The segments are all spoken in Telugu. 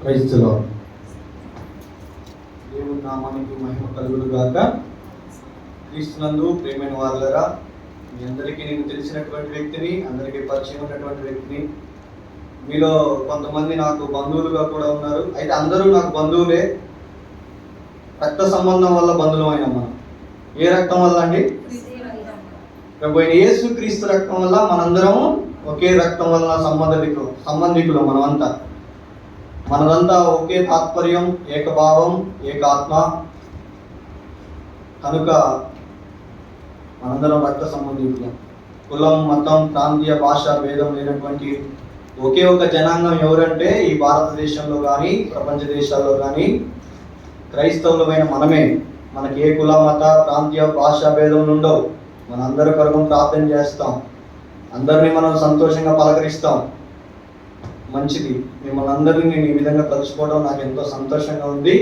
క్రైస్తులో దేవుని నామానికి మహిమ కలుగును గాక. క్రీస్తునందు ప్రియమైన వారులారా, మీ అందరికీ నేను తెలిసినటువంటి వ్యక్తిని, అందరికీ పరిచయం ఉన్నటువంటి వ్యక్తిని. మీలో కొంతమంది నాకు బంధువులుగా కూడా ఉన్నారు. అయితే అందరూ నాకు బంధువులే. రక్త సంబంధం వల్ల బంధువులమైన మనం. ఏ రక్తం వల్ల అండి? ప్రభు అయిన యేసు క్రీస్తు రక్తం వల్ల మనందరం ఒకే రక్తం వల్ల సంబంధికులు మనదంతా ఒకే తాత్పర్యం, ఏకభావం, ఏకాత్మ. కనుక మనందరం రక్త సంబంధికులు. కులం, మతం, ప్రాంతీయ, భాష భేదం లేనటువంటి ఒకే ఒక జనాంగం ఎవరంటే ఈ భారతదేశంలో కానీ ప్రపంచ దేశాల్లో కానీ క్రైస్తవులమైన మనమే. మనకి ఏ కుల, మత, ప్రాంతీయ, భాషా భేదం ఉండవు. మనందరి కొరకు ప్రార్థన చేస్తాం, అందరినీ మనం సంతోషంగా పలకరిస్తాం. మంచిది. మిమ్మల్ని అందరినీ నేను ఈ విధంగా కలుసుకోవడం నాకు ఎంతో సంతోషంగా ఉంది.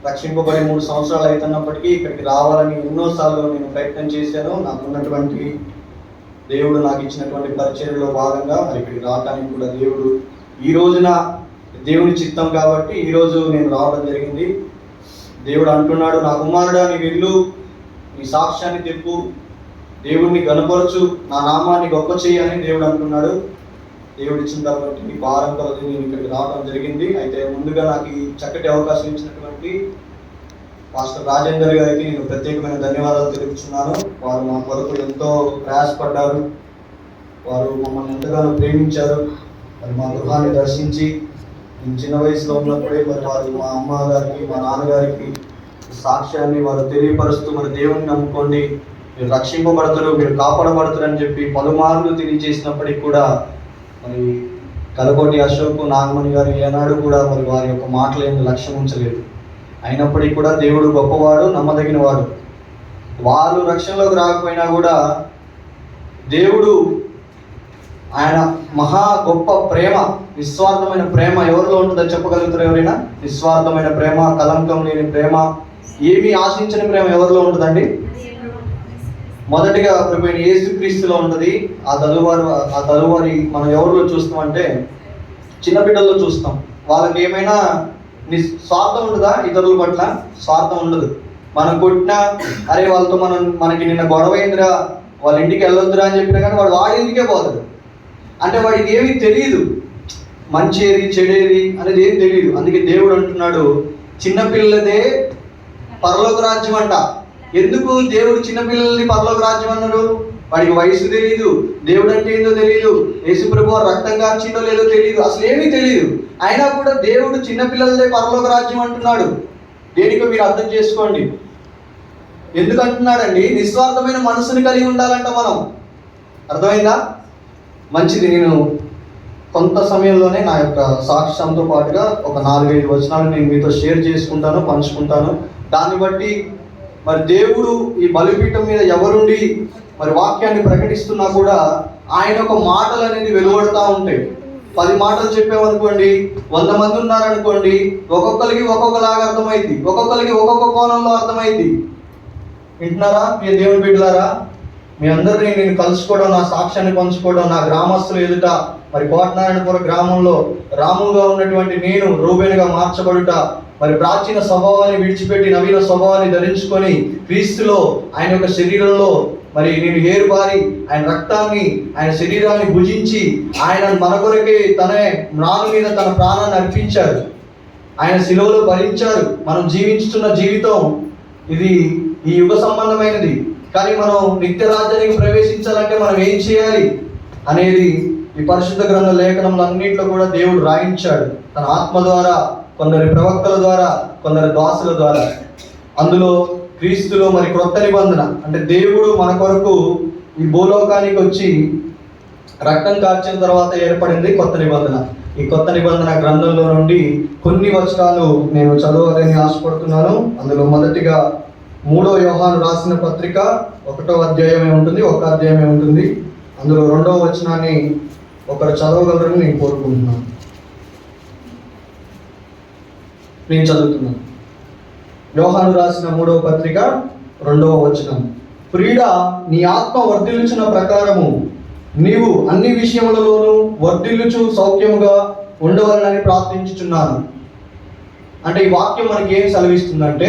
రక్షింపబడి 3 సంవత్సరాలు అవుతున్నప్పటికీ ఇక్కడికి రావాలని ఎన్నోసార్లు నేను ప్రయత్నం చేశాను. నాకున్నటువంటి దేవుడు నాకు ఇచ్చినటువంటి పరిచర్యలో భాగంగా మరి ఇక్కడికి రావడానికి కూడా దేవుడు ఈ రోజున దేవుని చిత్తం కాబట్టి ఈరోజు నేను రావడం జరిగింది. దేవుడు అంటున్నాడు, నా కుమారుడా నీ వెళ్ళు, నీ సాక్ష్యాన్ని తెప్పు, దేవుడిని గణపరచు, నా నామాన్ని గొప్ప చేయని దేవుడు అంటున్నాడు. దేవుడు ఇచ్చిన కాబట్టి ఈ భారం కొలది నేను ఇక్కడికి రావడం జరిగింది. అయితే ముందుగా నాకు ఈ చక్కటి అవకాశం ఇచ్చినటువంటి పాస్టర్ రాజేందర్ గారికి నేను ప్రత్యేకమైన ధన్యవాదాలు తెలుపుతున్నాను. వారు మా కొరకు ఎంతో ప్రయాసపడ్డారు. వారు మమ్మల్ని ఎంతగానో ప్రేమించారు. మరి మా గృహాన్ని దర్శించి నేను చిన్న వయసులో ఉన్నప్పుడే మరి వారు మా అమ్మగారికి, మా నాన్నగారికి సాక్ష్యాన్ని వారు తెలియపరుస్తూ మరి దేవుని నమ్ముకోండి, మీరు రక్షింపబడతారు, మీరు కాపాడబడతారు అని చెప్పి పలుమార్లు తెలియజేసినప్పటికీ కూడా మరి కలకోటి అశోక్, నాగమణి గారు ఏనాడు కూడా మరి వారి యొక్క మాటలు ఏమి లక్ష్యం ఉంచలేదు. అయినప్పటికీ కూడా దేవుడు గొప్పవాడు, నమ్మదగిన వాడు. వాళ్ళు రక్షణలోకి రాకపోయినా కూడా దేవుడు ఆయన మహా గొప్ప ప్రేమ, నిస్వార్థమైన ప్రేమ ఎవరిలో ఉంటుందో చెప్పగలుగుతారు ఎవరైనా? నిస్వార్థమైన ప్రేమ, కలంకం లేని ప్రేమ, ఏమీ ఆశించని ప్రేమ ఎవరిలో ఉంటుందండి? మొదటిగా ప్రభు అయిన యేసుక్రీస్తులో ఉంటుంది. ఆ తదువారి మనం ఎవరిలో చూస్తామంటే చిన్నబిడ్డల్లో చూస్తాం. వాళ్ళకి ఏమైనా స్వార్థం ఉంటుందా? ఇతరుల పట్ల స్వార్థం ఉండదు. మనం కొట్టినా, అరే వాళ్ళతో మనకి నిన్న గొడవ అయిందిరా, వాళ్ళ ఇంటికి వెళ్ళొద్దురా అని చెప్పినా కానీ వాడు వాడి ఇంటికే పోతాడు. అంటే వాడికి ఏమీ తెలియదు, మంచేది చెడేది అనేది ఏం తెలియదు. అందుకే దేవుడు అంటున్నాడు, చిన్నపిల్లదే పరలోక రాజ్యం అంట. ఎందుకు దేవుడు చిన్నపిల్లల్ని పరలోక రాజ్యం అన్నాడు? వాడికి వయసు తెలియదు, దేవుడు అంటే ఏందో తెలియదు, యేసుప్రభు రక్తం కార్చిందో లేదో తెలియదు, అసలు ఏమీ తెలియదు. అయినా కూడా దేవుడు చిన్నపిల్లలదే పరలోక రాజ్యం అంటున్నాడు. దేనికో మీరు అర్థం చేసుకోండి. ఎందుకు అంటున్నాడండి? నిస్వార్థమైన మనసుని కలిగి ఉండాలంట మనం. అర్థమైందా? మంచిది. నేను కొంత సమయంలోనే నా యొక్క సాక్ష్యంతో పాటుగా ఒక 4-5 వచనాలు నేను మీతో షేర్ చేసుకుంటాను, పంచుకుంటాను. దాన్ని బట్టి మరి దేవుడు ఈ బలిపీఠం మీద ఎవరుండి మరి వాక్యాన్ని ప్రకటిస్తున్నా కూడా ఆయన ఒక మాటలు అనేది వెలువడుతూ ఉంటాయి. 10 మాటలు చెప్పామనుకోండి, 100 మంది ఉన్నారనుకోండి, ఒక్కొక్కరికి ఒక్కొక్కలాగా అర్థమైంది, ఒక్కొక్కరికి ఒక్కొక్క కోణంలో అర్థమైంది. వింటున్నారా మీ దేవుని బిడ్డలారా? మీ అందరినీ నేను కలుసుకోవడం, నా సాక్ష్యాన్ని పంచుకోవడం, నా గ్రామస్తులు ఎదుట మరి కోటనారాయణపుర గ్రామంలో రాముగా ఉన్నటువంటి నేను రూబేనుగా మార్చబడుట, మరి ప్రాచీన స్వభావాన్ని విడిచిపెట్టి నవీన స్వభావాన్ని ధరించుకొని క్రీస్తులో ఆయన యొక్క శరీరంలో మరి నేను ఏరుబారి ఆయన రక్తాన్ని, ఆయన శరీరాన్ని భుజించి ఆయన మన కొరకే తనే మ్రాను మీద తన ప్రాణాన్ని అర్పించారు. ఆయన శిలువలో భరించారు. మనం జీవించుతున్న జీవితం ఇది ఈ యుగ సంబంధమైనది. కానీ మనం నిత్య రాజ్యానికి ప్రవేశించాలంటే మనం ఏం చేయాలి అనేది ఈ పరిశుద్ధ గ్రంథ లేఖనంలో అన్నింటిలో కూడా దేవుడు రాయించాడు. తన ఆత్మ ద్వారా, కొందరి ప్రవక్తల ద్వారా, కొందరి దాసుల ద్వారా. అందులో క్రీస్తులో మరి క్రొత్త నిబంధన అంటే దేవుడు మన కొరకు ఈ భూలోకానికి వచ్చి రక్తం కార్చిన తర్వాత ఏర్పడింది కొత్త నిబంధన. ఈ కొత్త నిబంధన గ్రంథంలో నుండి కొన్ని వచనాలు నేను చదవాలని ఆశపడుతున్నాను. అందులో మొదటిగా 3వ యోహాను రాసిన పత్రిక 1వ అధ్యాయమే ఉంటుంది, 1 అధ్యాయమే ఉంటుంది. అందులో 2వ వచనాన్ని ఒకరు చదవగలరని నేను కోరుకుంటున్నాను. నేను చదువుతున్నాను. యోహాను రాసిన 3వ పత్రిక 2వ వచనం. ప్రియుడా, నీ ఆత్మ వర్ధిల్లుచున్న ప్రకారము నీవు అన్ని విషయములలోనూ వర్ధిల్లుచు సౌఖ్యముగా ఉండవాలని ప్రార్థించుచున్నాను. అంటే ఈ వాక్యం మనకి ఏం సెలవిస్తుందంటే